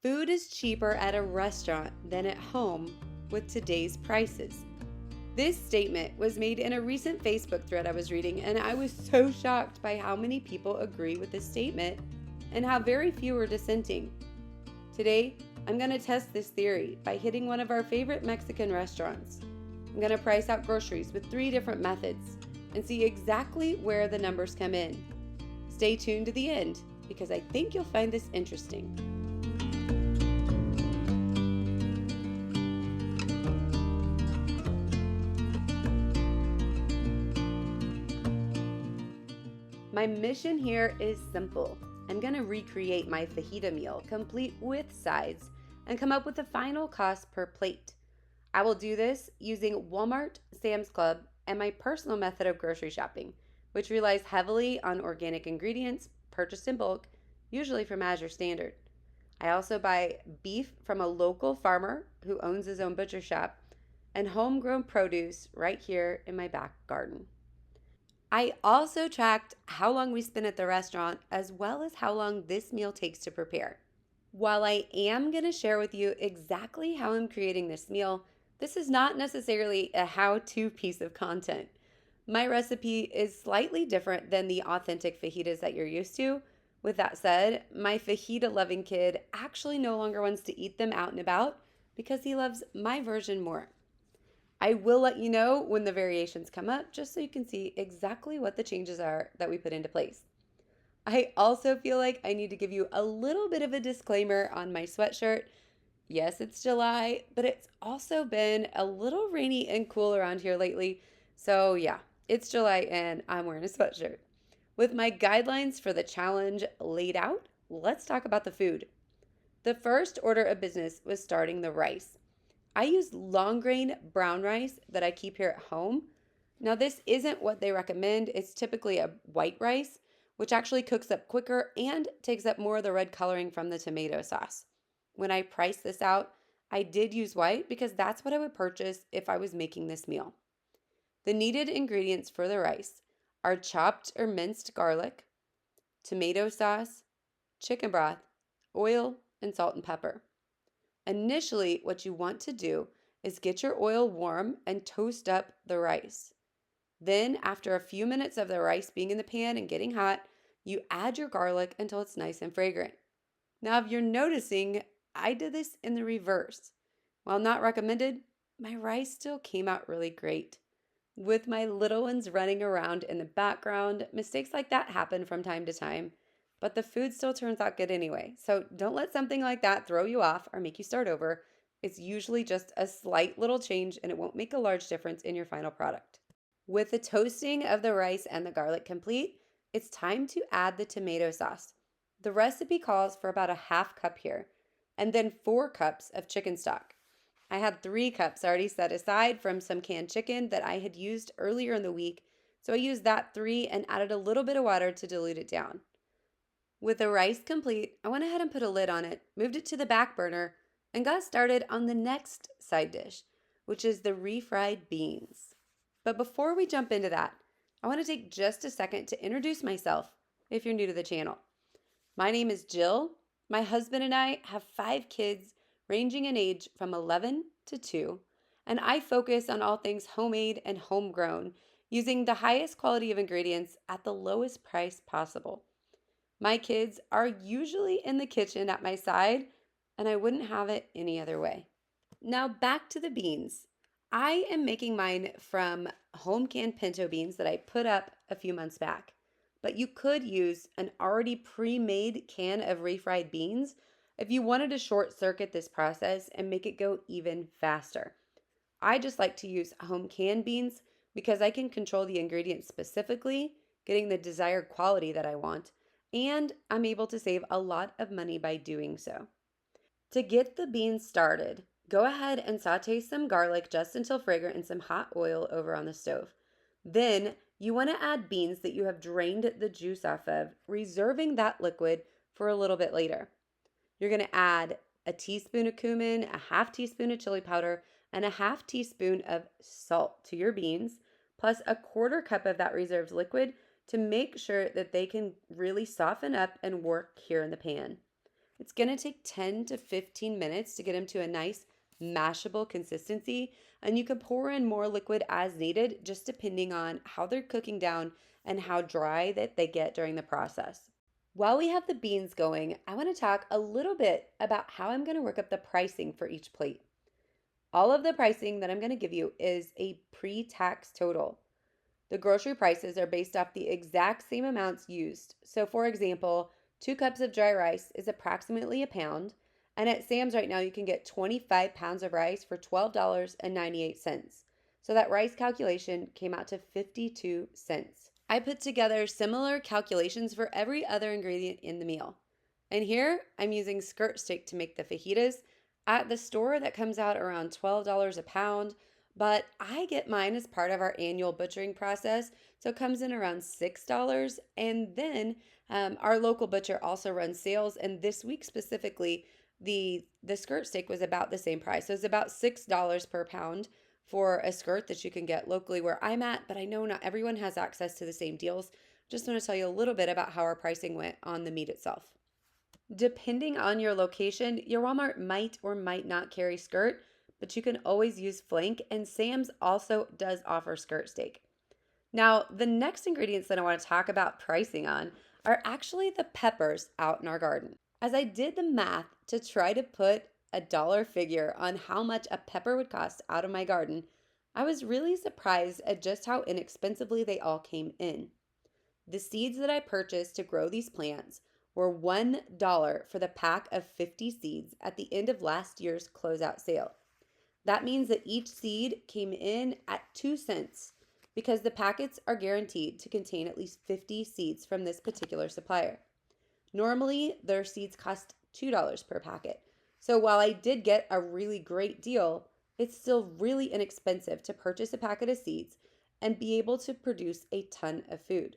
Food is cheaper at a restaurant than at home with today's prices. This statement was made in a recent Facebook thread I was reading, and I was so shocked by how many people agree with this statement and how very few are dissenting. Today, I'm going to test this theory by hitting one of our favorite Mexican restaurants. I'm going to price out groceries with 3 different methods and see exactly where the numbers come in. Stay tuned to the end because I think you'll find this interesting. My mission here is simple. I'm going to recreate my fajita meal, complete with sides, and come up with a final cost per plate. I will do this using Walmart, Sam's Club, and my personal method of grocery shopping, which relies heavily on organic ingredients purchased in bulk, usually from Azure Standard. I also buy beef from a local farmer who owns his own butcher shop and homegrown produce right here in my back garden. I also tracked how long we spent at the restaurant as well as how long this meal takes to prepare. While I am going to share with you exactly how I'm creating this meal, this is not necessarily a how-to piece of content. My recipe is slightly different than the authentic fajitas that you're used to. With that said, my fajita-loving kid actually no longer wants to eat them out and about because he loves my version more. I will let you know when the variations come up just so you can see exactly what the changes are that we put into place. I also feel like I need to give you a little bit of a disclaimer on my sweatshirt. Yes, it's July, but it's also been a little rainy and cool around here lately. So yeah, it's July and I'm wearing a sweatshirt. With my guidelines for the challenge laid out, let's talk about the food. The first order of business was starting the rice. I use long grain brown rice that I keep here at home. Now, this isn't what they recommend. It's typically a white rice, which actually cooks up quicker and takes up more of the red coloring from the tomato sauce. When I priced this out, I did use white because that's what I would purchase if I was making this meal. The needed ingredients for the rice are chopped or minced garlic, tomato sauce, chicken broth, oil, and salt and pepper. Initially, what you want to do is get your oil warm and toast up the rice. Then, after a few minutes of the rice being in the pan and getting hot, you add your garlic until it's nice and fragrant. Now, if you're noticing, I did this in the reverse. While not recommended, my rice still came out really great. With my little ones running around in the background, mistakes like that happen from time to time, but the food still turns out good anyway. So don't let something like that throw you off or make you start over. It's usually just a slight little change and it won't make a large difference in your final product. With the toasting of the rice and the garlic complete, it's time to add the tomato sauce. The recipe calls for about a half cup here, and then 4 cups of chicken stock. I had 3 cups already set aside from some canned chicken that I had used earlier in the week, so I used that 3 and added a little bit of water to dilute it down. With the rice complete, I went ahead and put a lid on it, moved it to the back burner, and got started on the next side dish, which is the refried beans. But before we jump into that, I want to take just a second to introduce myself if you're new to the channel. My name is Jill. My husband and I have 5 kids ranging in age from 11 to 2, and I focus on all things homemade and homegrown, using the highest quality of ingredients at the lowest price possible. My kids are usually in the kitchen at my side, and I wouldn't have it any other way. Now back to the beans. I am making mine from home canned pinto beans that I put up a few months back. But you could use an already pre-made can of refried beans if you wanted to short circuit this process and make it go even faster. I just like to use home canned beans because I can control the ingredients specifically, getting the desired quality that I want, and I'm able to save a lot of money by doing so. To get the beans started, go ahead and saute some garlic just until fragrant in some hot oil over on the stove. Then you want to add beans that you have drained the juice off of, reserving that liquid for a little bit later. You're going to add a teaspoon of cumin, a half teaspoon of chili powder, and a half teaspoon of salt to your beans, plus a quarter cup of that reserved liquid to make sure that they can really soften up and work here in the pan. It's going to take 10 to 15 minutes to get them to a nice mashable consistency, and you can pour in more liquid as needed, just depending on how they're cooking down and how dry that they get during the process. While we have the beans going, I want to talk a little bit about how I'm going to work up the pricing for each plate. All of the pricing that I'm going to give you is a pre-tax total. The grocery prices are based off the exact same amounts used. So, for example, 2 cups of dry rice is approximately a pound. And at Sam's right now, you can get 25 pounds of rice for $12.98. So that rice calculation came out to 52 cents. I put together similar calculations for every other ingredient in the meal. And here I'm using skirt steak to make the fajitas. At the store, that comes out around $12 a pound, but I get mine as part of our annual butchering process, so it comes in around $6. And then our local butcher also runs sales, and this week specifically, the skirt steak was about the same price. So it's about $6 per pound for a skirt that you can get locally where I'm at, but I know not everyone has access to the same deals. Just want to tell you a little bit about how our pricing went on the meat itself. Depending on your location, your Walmart might or might not carry skirt, but you can always use flank, and Sam's also does offer skirt steak. Now, the next ingredients that I want to talk about pricing on are actually the peppers out in our garden. As I did the math to try to put a dollar figure on how much a pepper would cost out of my garden, I was really surprised at just how inexpensively they all came in. The seeds that I purchased to grow these plants were $1 for the pack of 50 seeds at the end of last year's closeout sale. That means that each seed came in at 2 cents because the packets are guaranteed to contain at least 50 seeds from this particular supplier. Normally, their seeds cost $2 per packet. So while I did get a really great deal, it's still really inexpensive to purchase a packet of seeds and be able to produce a ton of food.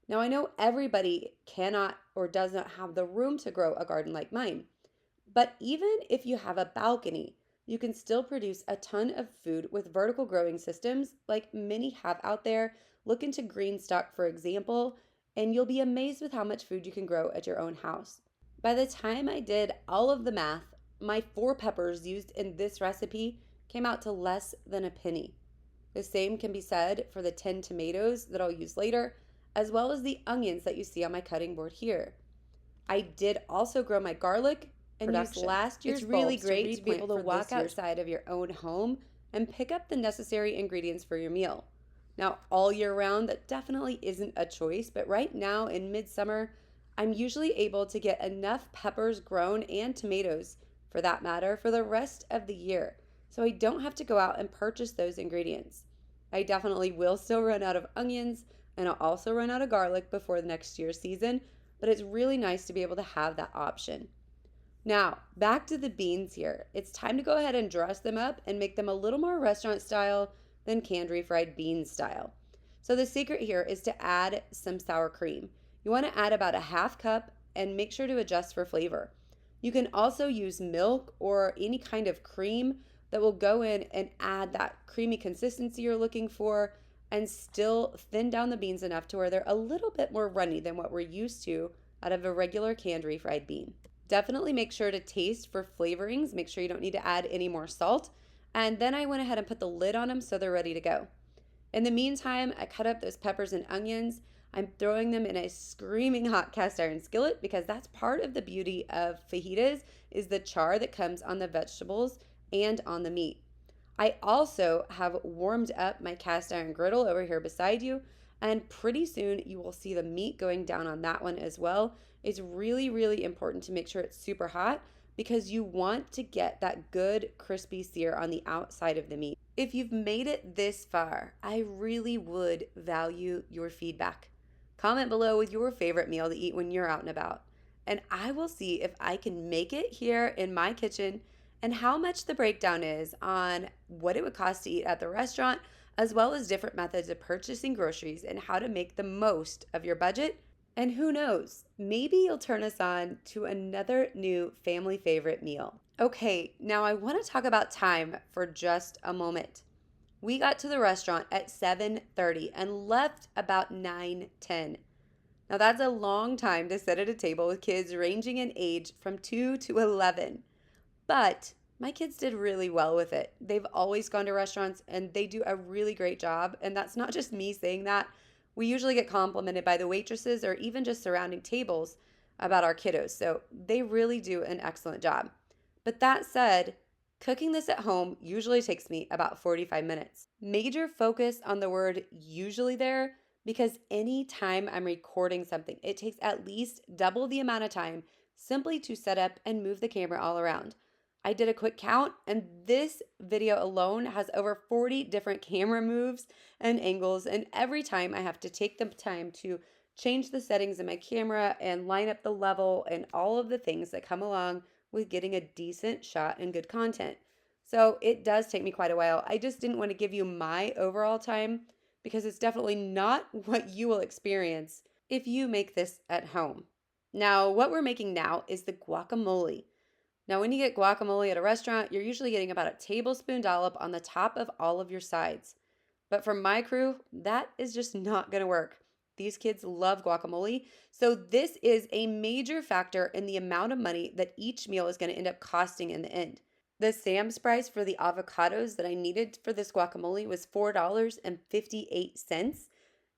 Now, I know everybody cannot or does not have the room to grow a garden like mine, but even if you have a balcony, you can still produce a ton of food with vertical growing systems like many have out there. Look into Greenstock, for example, and you'll be amazed with how much food you can grow at your own house. By the time I did all of the math, my 4 peppers used in this recipe came out to less than a penny. The same can be said for the 10 tomatoes that I'll use later, as well as the onions that you see on my cutting board here. I did also grow my garlic and use last year's bulbs. It's really great to be able to walk outside of your own home and pick up the necessary ingredients for your meal. Now, all year round, that definitely isn't a choice, but right now in midsummer, I'm usually able to get enough peppers grown and tomatoes, for that matter, for the rest of the year. So I don't have to go out and purchase those ingredients. I definitely will still run out of onions, and I'll also run out of garlic before the next year's season, but it's really nice to be able to have that option. Now, back to the beans here. It's time to go ahead and dress them up and make them a little more restaurant style than canned refried beans style. So the secret here is to add some sour cream. You want to add about a half cup and make sure to adjust for flavor. You can also use milk or any kind of cream that will go in and add that creamy consistency you're looking for and still thin down the beans enough to where they're a little bit more runny than what we're used to out of a regular canned refried bean. Definitely make sure to taste for flavorings. Make sure you don't need to add any more salt. And then I went ahead and put the lid on them so they're ready to go. In the meantime, I cut up those peppers and onions. I'm throwing them in a screaming hot cast iron skillet because that's part of the beauty of fajitas is the char that comes on the vegetables and on the meat. I also have warmed up my cast iron griddle over here beside you, and pretty soon you will see the meat going down on that one as well. It's really, really important to make sure it's super hot because you want to get that good crispy sear on the outside of the meat. If you've made it this far, I really would value your feedback. Comment below with your favorite meal to eat when you're out and about, and I will see if I can make it here in my kitchen and how much the breakdown is on what it would cost to eat at the restaurant, as well as different methods of purchasing groceries and how to make the most of your budget. And who knows, maybe you'll turn us on to another new family favorite meal. Okay, now I want to talk about time for just a moment. We got to the restaurant at 7:30 and left about 9:10. Now, that's a long time to sit at a table with kids ranging in age from 2 to 11. But my kids did really well with it. They've always gone to restaurants and they do a really great job. And that's not just me saying that. We usually get complimented by the waitresses or even just surrounding tables about our kiddos. So they really do an excellent job. But that said, cooking this at home usually takes me about 45 minutes. Major focus on the word usually there because anytime I'm recording something, it takes at least double the amount of time simply to set up and move the camera all around. I did a quick count, and this video alone has over 40 different camera moves and angles. And every time I have to take the time to change the settings in my camera and line up the level and all of the things that come along with getting a decent shot and good content. So it does take me quite a while. I just didn't want to give you my overall time because it's definitely not what you will experience if you make this at home. Now, what we're making now is the guacamole. Now, when you get guacamole at a restaurant, you're usually getting about a tablespoon dollop on the top of all of your sides. But for my crew, that is just not going to work. These kids love guacamole, so this is a major factor in the amount of money that each meal is going to end up costing in the end. The Sam's price for the avocados that I needed for this guacamole was $4.58,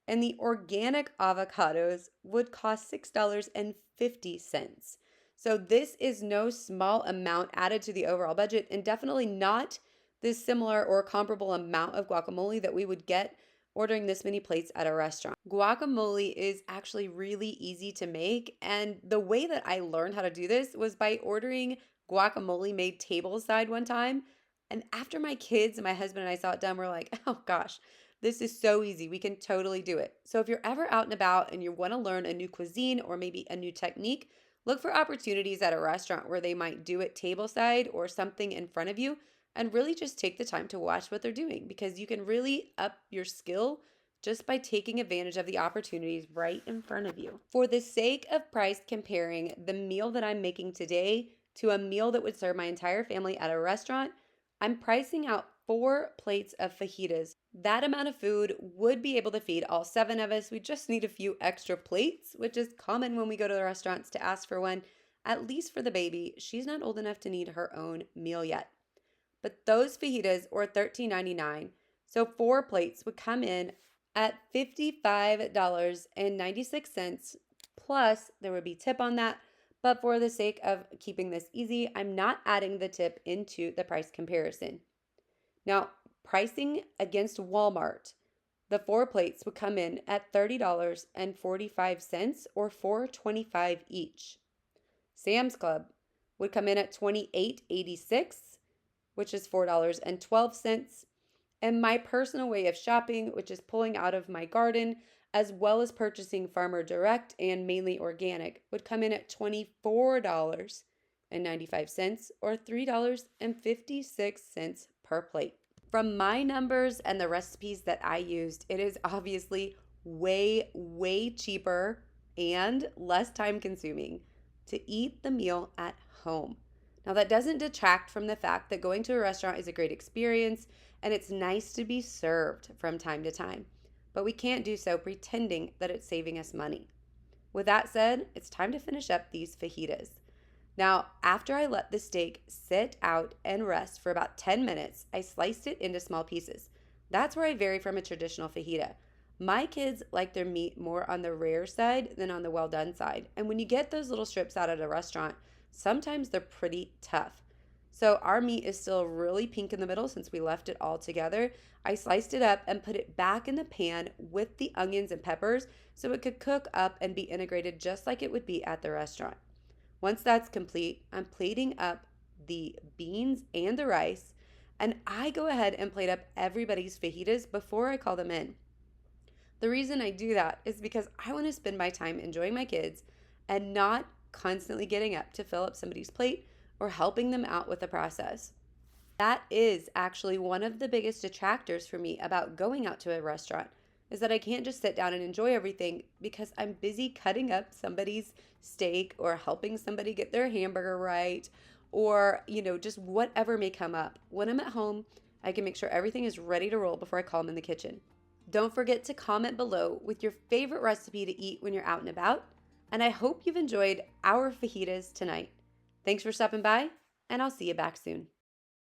and the organic avocados would cost $6.50. So this is no small amount added to the overall budget, and definitely not this similar or comparable amount of guacamole that we would get ordering this many plates at a restaurant. Guacamole is actually really easy to make, and the way that I learned how to do this was by ordering guacamole made tableside one time. And after my kids and my husband and I saw it done, we're like, oh gosh, this is so easy. We can totally do it. So if you're ever out and about and you want to learn a new cuisine or maybe a new technique, look for opportunities at a restaurant where they might do it tableside or something in front of you, and really just take the time to watch what they're doing because you can really up your skill just by taking advantage of the opportunities right in front of you. For the sake of price comparing the meal that I'm making today to a meal that would serve my entire family at a restaurant, I'm pricing out 4 plates of fajitas. That amount of food would be able to feed all 7 of us. We just need a few extra plates, which is common when we go to the restaurants to ask for one, at least for the baby. She's not old enough to need her own meal yet. But those fajitas were $13.99, so 4 plates would come in at $55.96, plus there would be tip on that. But for the sake of keeping this easy, I'm not adding the tip into the price comparison. Now, pricing against Walmart, the 4 plates would come in at $30.45 or $4.25 each. Sam's Club would come in at $28.86, which is $4.12. And my personal way of shopping, which is pulling out of my garden, as well as purchasing farmer direct and mainly organic, would come in at $24.95 or $3.56 per plate. From my numbers and the recipes that I used, it is obviously way, way cheaper and less time consuming to eat the meal at home. Now, that doesn't detract from the fact that going to a restaurant is a great experience and it's nice to be served from time to time, but we can't do so pretending that it's saving us money. With that said, it's time to finish up these fajitas. Now, after I let the steak sit out and rest for about 10 minutes, I sliced it into small pieces. That's where I vary from a traditional fajita. My kids like their meat more on the rare side than on the well done side. And when you get those little strips out at a restaurant, sometimes they're pretty tough. So our meat is still really pink in the middle since we left it all together. I sliced it up and put it back in the pan with the onions and peppers so it could cook up and be integrated just like it would be at the restaurant. Once that's complete, I'm plating up the beans and the rice, and I go ahead and plate up everybody's fajitas before I call them in. The reason I do that is because I want to spend my time enjoying my kids and not constantly getting up to fill up somebody's plate or helping them out with the process. That is actually one of the biggest detractors for me about going out to a restaurant, is that I can't just sit down and enjoy everything because I'm busy cutting up somebody's steak or helping somebody get their hamburger right, or, just whatever may come up. When I'm at home, I can make sure everything is ready to roll before I call them in the kitchen. Don't forget to comment below with your favorite recipe to eat when you're out and about. And I hope you've enjoyed our fajitas tonight. Thanks for stopping by, and I'll see you back soon.